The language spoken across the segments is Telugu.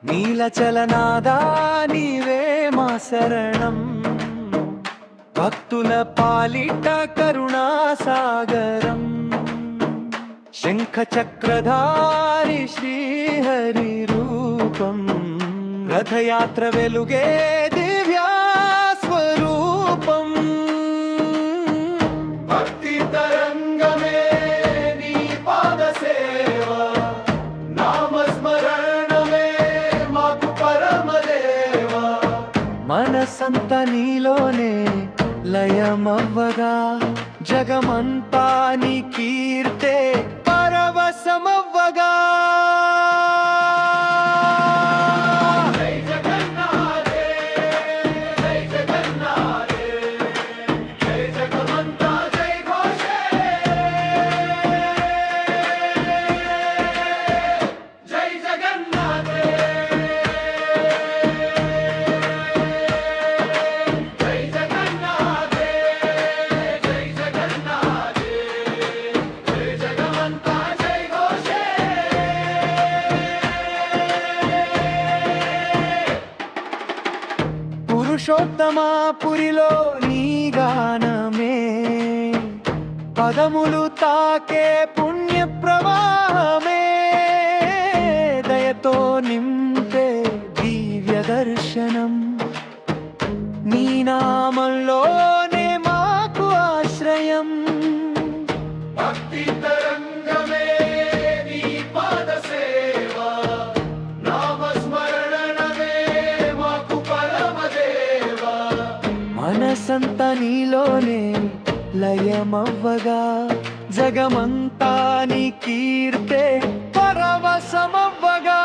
నీలచలనాదా నీవే మా శరణం, భక్తుల పాలిట కరుణాసాగరం. శంఖ చక్రధారి శ్రీహరి రూపం, రథయాత్ర వెలుగే దివ్యా స్వరూపం. భక్తి తరంగమే నీ పాద సేవ, నామస్మరణమే మాకు పరమదేవ. మనసంత నీలోనే లయమవ్వగా, జగమంతా నీ కీర్తే పరవశమవ్వగా. పురుషోత్తమాపురిలో నీ గానమే, పదములు తాకే పుణ్య ప్రవాహమే. దయతో నింపే దివ్య దర్శనం, నీ నామంలోనే మాకు ఆశ్రయం. భక్తి తరంగమే నీ పాద సేవ, నామస్మరణమే మాకు పరమదేవ. మనసంత నీలోనే లయమవ్వగా, జగమంతా నీ కీర్తే పరవశమవ్వగా.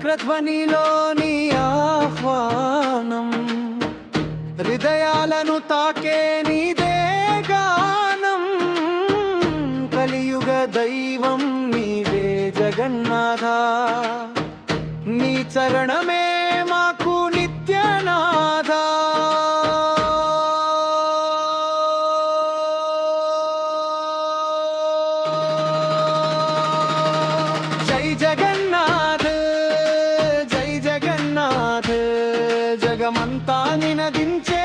రథచక్రధ్వనిలోని ఆహ్వానం, హృదయాలను తాకే నీదే గానం. కలియుగ దైవం నీవే జగన్నాథ, నీ చరణమే మాకు నిత్యనాథ. జై జగన్నాథ, జగమంతా నినదించే